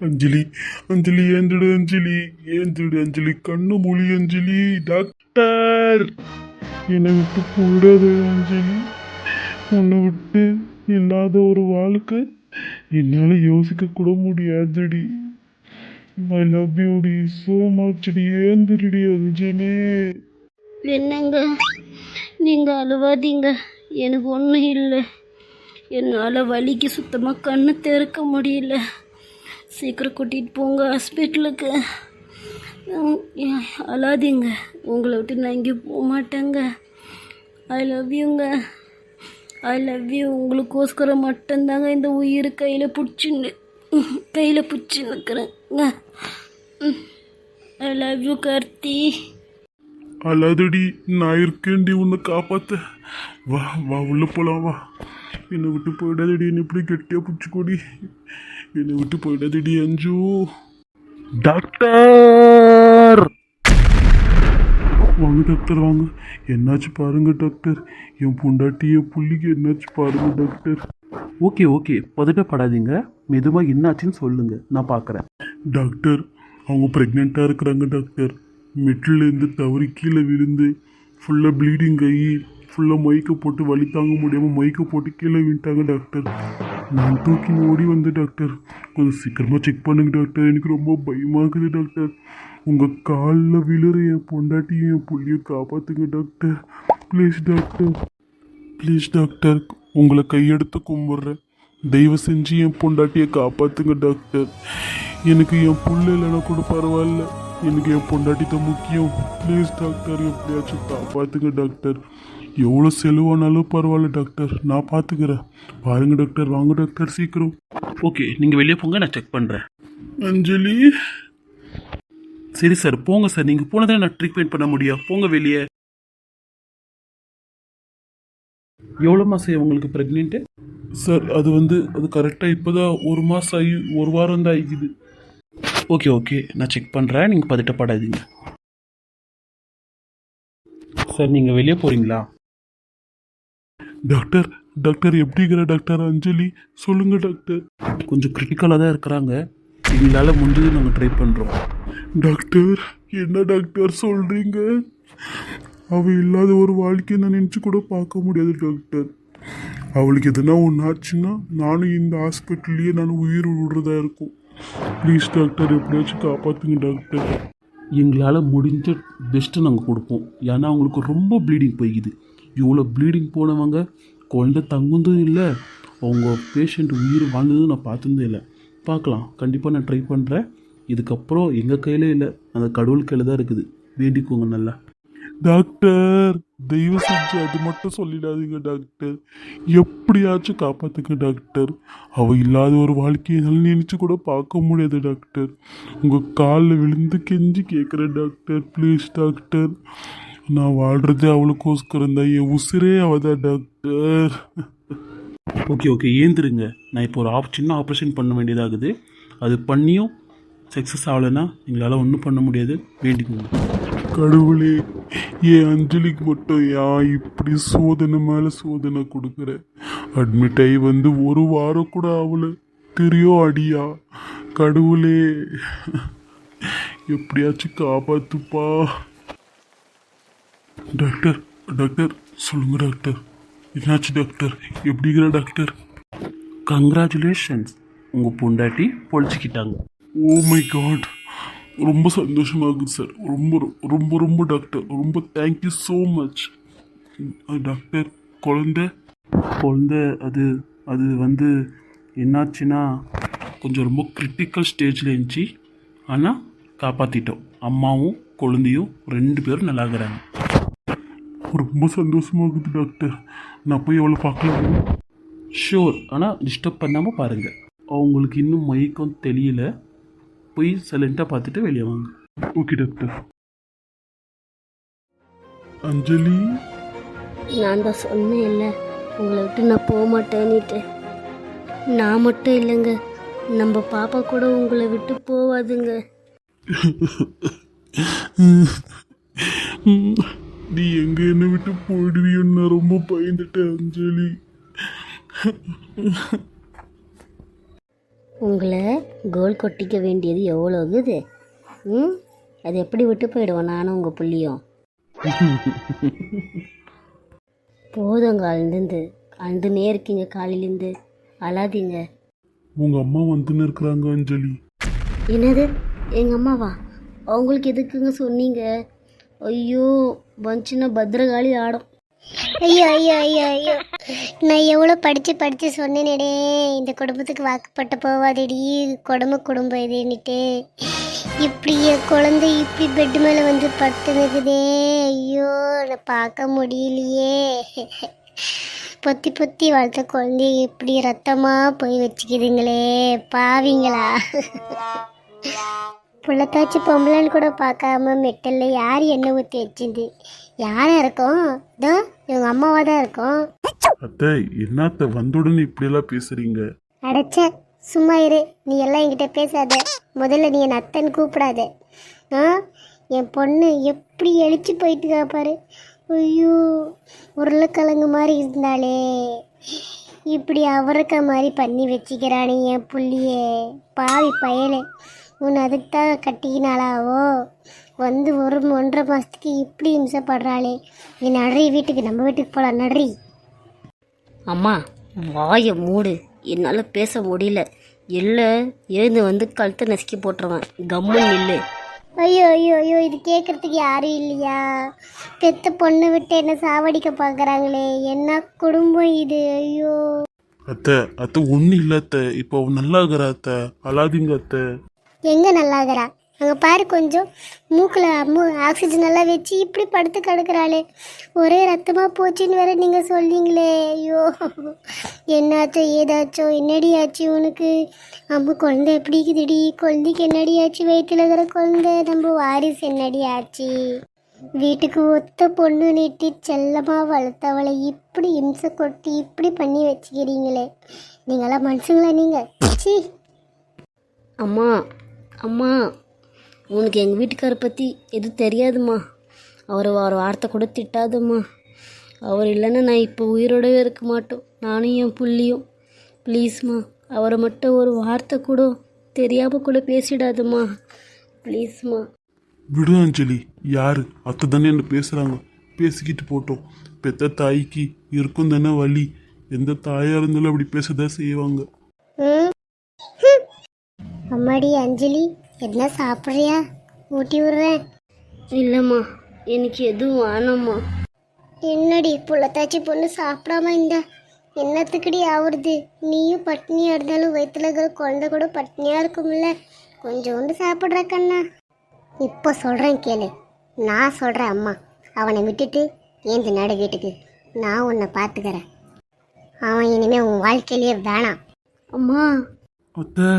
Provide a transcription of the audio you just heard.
அஞ்சலி, அஞ்சலி ஏந்துடு, அஞ்சலி ஏந்துடு, அஞ்சலி கண்ணு மொழி, அஞ்சலி டாக்டர் என்னை விட்டு போயிடாது அஞ்சலி. உன்னை விட்டு இல்லாத ஒரு வாழ்க்கை என்னால் யோசிக்க கூட முடியாதுடி. ஐ லவ் யூ டி சோ மச் டி. ஏந்துடி அஞ்சலி. என்னங்க நீங்கள் அழுவாதீங்க, எனக்கு ஒன்றும் இல்லை. என்னால் வலிக்கு சுத்தமாக கண்ணு திறக்க முடியல. சீக்கிரம் கூட்டிகிட்டு போங்க ஹாஸ்பிட்டலுக்கு. அழாதீங்க, உங்களை விட்டு நான் எங்கேயும் போக மாட்டேங்க. ஐ லவ் யூங்க, ஐ லவ் யூ. உங்களுக்கோஸ்கரம் மட்டும்தாங்க இந்த உயிர் கையில் பிடிச்சின்னுக்கிறேங்க. I love you Karthi. அழாதடி, நான் இருக்கேன்டி உன்னை காப்பாத்த. வா வா உள்ள போலாம் வா. என்னை விட்டு போயிடாதடி, என்னை இப்படி கெட்டியா பிடிச்சிக்கோடி. என்னை விட்டு போயிடாதடி அஞ்சு. டாக்டர் வாங்க டாக்டர் வாங்க. என்னாச்சு பாருங்க டாக்டர். என் பொண்டாட்டிய புள்ளிக்கு என்னாச்சு பாருங்க டாக்டர். Okay okay, பதட்டப்படாதீங்க. மெதுவாக என்னாச்சுன்னு சொல்லுங்க, நான் பார்க்குறேன். டாக்டர் அவங்க ப்ரெக்னெண்ட்டாக இருக்கிறாங்க டாக்டர். மெட்டிலேருந்து தவறி கீழே விழுந்து ஃபுல்லாக ப்ளீடிங் ஆகி ஃபுல்லாக மயக்க போட்டு வலி தாங்க முடியாமல் மயக்க போட்டு கீழே விட்டாங்க டாக்டர். நான் தூக்கி ஓடி வந்தேன் டாக்டர். கொஞ்சம் சீக்கிரமாக செக் பண்ணுங்க டாக்டர், எனக்கு ரொம்ப பயமாகுது டாக்டர். உங்கள் காலில் விழுற என் பொண்டாட்டியும் என் புள்ளியும் காப்பாற்றுங்க doctor. Please doctor, please doctor, உங்களை கையெடுத்து கும்பிட்றேன். தயவு செஞ்சு என் பொண்டாட்டியை காப்பாற்றுங்க டாக்டர். எனக்கு என் புள்ள இல்லைன்னா கூட பரவாயில்ல, எனக்கு என் பொண்டாட்டி தான் முக்கியம். ப்ளீஸ் டாக்டர், எப்படியாச்சும் காப்பாற்றுங்க டாக்டர். எவ்வளோ செலவானாலும் பரவாயில்ல டாக்டர், நான் பார்த்துக்கிறேன். பாருங்க டாக்டர், வாங்க டாக்டர் சீக்கிரம். ஓகே, நீங்கள் வெளியே போங்க, நான் செக் பண்ணுறேன். அஞ்சலி. சரி சார், போங்க சார். நீங்கள் போனதால் நான் ட்ரீட்மெண்ட் பண்ண முடியும். போங்க வெளியே. எவ்வளோ மாதம் உங்களுக்கு ப்ரெக்னென்ட்டு? சார் அது கரெக்டாக இப்போ தான் 1 மாதம் ஆகி 1 வாரம் தான் ஆகிக்குது. ஓகே ஓகே, நான் செக் பண்ணுறேன். நீங்கள் பதட்டப்படாதீங்க சார். நீங்கள் வெளியே போகிறீங்களா? டாக்டர் டாக்டர் எப்படிங்கிற டாக்டர் அஞ்சலி சொல்லுங்க டாக்டர். கொஞ்சம் கிரிட்டிக்கலாக தான் இருக்கிறாங்க. எங்களால் முடிஞ்சது நாங்கள் ட்ரை பண்ணுறோம். டாக்டர் என்ன டாக்டர் சொல்கிறீங்க? அவள் இல்லாத ஒரு வாழ்க்கையை நான் நினச்சி கூட பார்க்க முடியாது டாக்டர். அவளுக்கு எதுனா ஒன்று ஆச்சுன்னா நானும் இந்த ஹாஸ்பிட்டல்லையே நான் உயிர் விடுறதா இருக்கும். ப்ளீஸ் டாக்டர், எப்படியாச்சும் காப்பாற்றுங்க டாக்டர். எங்களால் முடிஞ்ச பெஸ்ட்டு நாங்கள் கொடுப்போம். ஏன்னா அவங்களுக்கு ரொம்ப ப்ளீடிங் போய்க்குது. இவ்வளோ ப்ளீடிங் போனவங்க குழந்தை தங்குனதும் இல்லை, அவங்க பேஷண்ட் உயிர் வாழ்ந்ததும் நான் பார்த்ததும் இல்லை. பார்க்கலாம், கண்டிப்பாக நான் ட்ரை பண்ணுறேன். இதுக்கப்புறம் எங்கள் கையிலே இல்லை, அந்த கடவுள் கையில் தான் இருக்குது. வேண்டிக்கோங்க நல்லா. டாக்டர் தயவு செஞ்சு அது மட்டும் சொல்லிடாதீங்க டாக்டர். எப்படியாச்சும் காப்பாற்றுங்க டாக்டர். அவள் இல்லாத ஒரு வாழ்க்கையை என்னால் நினச்சி கூட பார்க்க முடியாது டாக்டர். உங்கள் காலில் விழுந்து கெஞ்சி கேட்குறேன் டாக்டர். ப்ளீஸ் டாக்டர், நான் வாழ்கிறது அவளுக்கோஸ்கரம் தான். என் உசிரே அவதான் டாக்டர். Okay okay, ஏந்துருங்க. நான் இப்போ ஒரு சின்ன ஆப்ரேஷன் பண்ண வேண்டியதாகுது. அது பண்ணியும் சக்ஸஸ் ஆகலைன்னா எங்களால் ஒன்றும் பண்ண முடியாது. வேண்டிக்கோங்க. கடவுளே, என் அஞ்சலிக்கு மட்டும் ஏன் இப்படி சோதனை மேலே சோதனை கொடுக்குற? அட்மிட் ஆகி 1 வாரம் கூட அவளை தெரியும் அடியா. கடவுளே எப்படியாச்சும் காப்பாத்துப்பா. டாக்டர் டாக்டர் சொல்லுங்க டாக்டர், என்னாச்சு டாக்டர்? எப்படிங்கிற டாக்டர்? கங்க்ராச்சுலேஷன்ஸ், உங்கள் பொண்டாட்டி பொழிச்சிக்கிட்டாங்க. ஓ மை காட், ரொம்ப சந்தோஷமாகுது சார். ரொம்ப ரொம்ப ரொம்ப டாக்டர், ரொம்ப தேங்க்யூ ஸோ மச் டாக்டர். குழந்தை அது என்னாச்சுன்னா கொஞ்சம் ரொம்ப கிரிட்டிக்கல் ஸ்டேஜில் இருந்துச்சு. ஆனால் காப்பாற்றிட்டோம். அம்மாவும் குழந்தையும் 2 பேரும் நல்லா இருக்கிறாங்க. ரொம்ப சந்தோஷமாகுது டாக்டர். நான் போய் எவ்வளோ பார்க்கலாம்? ஷூர், ஆனால் டிஸ்டர்ப் பண்ணாமல் பாருங்கள். அவங்களுக்கு இன்னும் மயக்கம் தெரியல. போய் சைலண்ட்டாக பார்த்துட்டு வெளியே வாங்க. Okay doctor. அஞ்சலி, நான் தான் சொன்னேன் இல்லை, உங்களை விட்டு நான் போக மாட்டேன்னுட்டு. நான் மட்டும் இல்லைங்க, நம்ம பாப்பா கூட உங்களை விட்டு போவாதுங்க. நீ எங்க என்னை விட்டு போயிடுவியோன்னு நான் ரொம்ப பயந்துட்டேன் அஞ்சலி. உங்களை கோல் கொட்டிக்க வேண்டியது எவ்வளோ இருக்குது? ம், அது எப்படி விட்டு போயிடுவோம் நானும் உங்கள் புள்ளியும்? போதுங்க, அழுதுனே இருக்கீங்க காலையிலேருந்து. அழாதீங்க. உங்கள் அம்மா வந்துன்னு இருக்கிறாங்க அஞ்சலி. என்னது, எங்கள் அம்மாவா? அவங்களுக்கு எதுக்குங்க சொன்னீங்க? ஐயோ, வந்துச்சுன்னா பத்திரகாளி ஆடும். ஐயோ ஐயோ ஐயோ ஐயோ, நான் எவ்வளோ படித்து சொன்னேனேடே, இந்த குடும்பத்துக்கு வாக்குப்பட்டு போவாதேடி, குடும்பம் இதுன்னுட்டு. இப்படி என் குழந்தை இப்படி பெட்டு மேலே வந்து படுத்துனுக்குதே. ஐயோ, நான் பார்க்க முடியலையே. பொத்தி வளர்த்த குழந்தைய இப்படி ரத்தமாக போய் வச்சுக்கிதுங்களே, பாவிங்களா. புள்ளத்தாச்சி பொம்பளைன்னு கூட பார்க்காம மெட்டல்ல யார் எண்ணெய் ஊற்றி வச்சிருந்து? யாராக இருக்கும்? இதோ இவங்க அம்மாவாக தான் இருக்கும். அத்தை, என்னத்த வந்தோடனே இப்படியெல்லாம் பேசுறீங்க? அடைச்ச சும்மா இரு, நீ எல்லாம் என்கிட்ட பேசாத. முதல்ல நீ என் அத்தைன்னு கூப்பிடாத. ஆ, என் பொண்ணு எப்படி எழுச்சி போயிட்டு பாரு. ஐயோ, உருளைக்கிழங்கு மாதிரி இருந்தாலே இப்படி அவரைக்காய் மாதிரி பண்ணி வச்சுக்கிறானே என் புள்ளியே, பாவி பயலே. உன்னை அதுக்கு தான் கட்டிக்கினாலாவோ? வந்து 1.5 மாதத்துக்கு இப்படி இம்சப்படுறாளே. நீ நடுறி, வீட்டுக்கு நம்ம வீட்டுக்கு போகலாம், நடுறி. அம்மா, வாயை மூடு, என்னால் பேச முடியல. இல்லை, எழுந்து வந்து கழுத்தை நசுக்கி போட்டுருவேன். கம்முன்னு இல்லை. ஐயோ ஐயோ ஐயோ, இது கேட்குறதுக்கு யாரும் இல்லையா? பெத்த பொண்ணு விட்டு என்ன சாவடிக்க பார்க்குறாங்களே, என்ன குடும்பம் இது? ஐயோ. அத்தை ஒன்றும் இல்லை அத்தை, இப்போ அவ நல்லா இருக்கிற அத்தை, அழாதீங்க அத்தை. எங்கே நல்லாகிறா? அங்கே பாரு, கொஞ்சம் மூக்கில் ஆக்சிஜன் நல்லா வச்சு இப்படி படுத்து கிடக்குறாளே. ஒரே ரத்தமாக போச்சுன்னு வேற நீங்கள் சொல்லிங்களே. ஐயோ, என்னாச்சோ ஏதாச்சோ, என்னடி ஆச்சு உனக்கு? அம்மா, குழந்தை எப்படி இருக்குதுடி? குழந்தைக்கு என்னடி ஆச்சு? வயிற்றுல இருக்கிற குழந்தை நம்ம வாரிசு என்னடி ஆச்சு? வீட்டுக்கு ஒத்த பொண்ணு நீட்டி செல்லமாக வளர்த்தவளை இப்படி இம்சை கொட்டி இப்படி பண்ணி வச்சுக்கிறீங்களே. நீங்களாம் மனுஷங்களா நீங்கள்? சி. அம்மா, அம்மா, உனக்கு எங்கள் வீட்டுக்காரை பற்றி எதுவும் தெரியாதும்மா. அவர் ஒரு வார்த்தை கூட திட்டாதம்மா. அவர் இல்லைன்னா நான் இப்போ உயிரோடவே இருக்க மாட்டோம், நானும் என் புள்ளியும். ப்ளீஸ்மா, அவரை மட்டும் ஒரு வார்த்தை கூட தெரியாமல் கூட பேசிடாதம்மா, ப்ளீஸ்மா. விடு அஞ்சலி, யாரு அத்தை தானே என்ன பேசுகிறாங்க, பேசிக்கிட்டு போட்டோம். பெத்த தாய்க்கு இருக்கும் தானே வலி. எந்த தாயாக இருந்தாலும் அப்படி பேசதான் செய்வாங்க. அம்மாடி அஞ்சலி, என்ன சாப்பிட்றியா? ஊட்டி விடுறேன். இல்லைம்மா, எனக்கு எதுவும் வேணாம்மா. என்னடி புள்ளத்தாச்சி பொண்ணு சாப்பிடாம இந்த என்னத்துக்குடி ஆகுறது? நீயும் பட்னியாக இருந்தாலும் வயிற்றுல இருக்கிற குழந்தை கூட பட்னியாக இருக்கும்ல. கொஞ்சோண்டு சாப்பிட்ற கண்ணா. இப்போ சொல்கிறேன் கேளு. நான் சொல்கிறேன் அம்மா, அவனை விட்டுட்டு ஏந்து நடு வீட்டுக்கு. நான் உன்னை பார்த்துக்கிறேன். அவன் இனிமேல் உன் வாழ்க்கையிலேயே வேணாம். அம்மா, அத்தை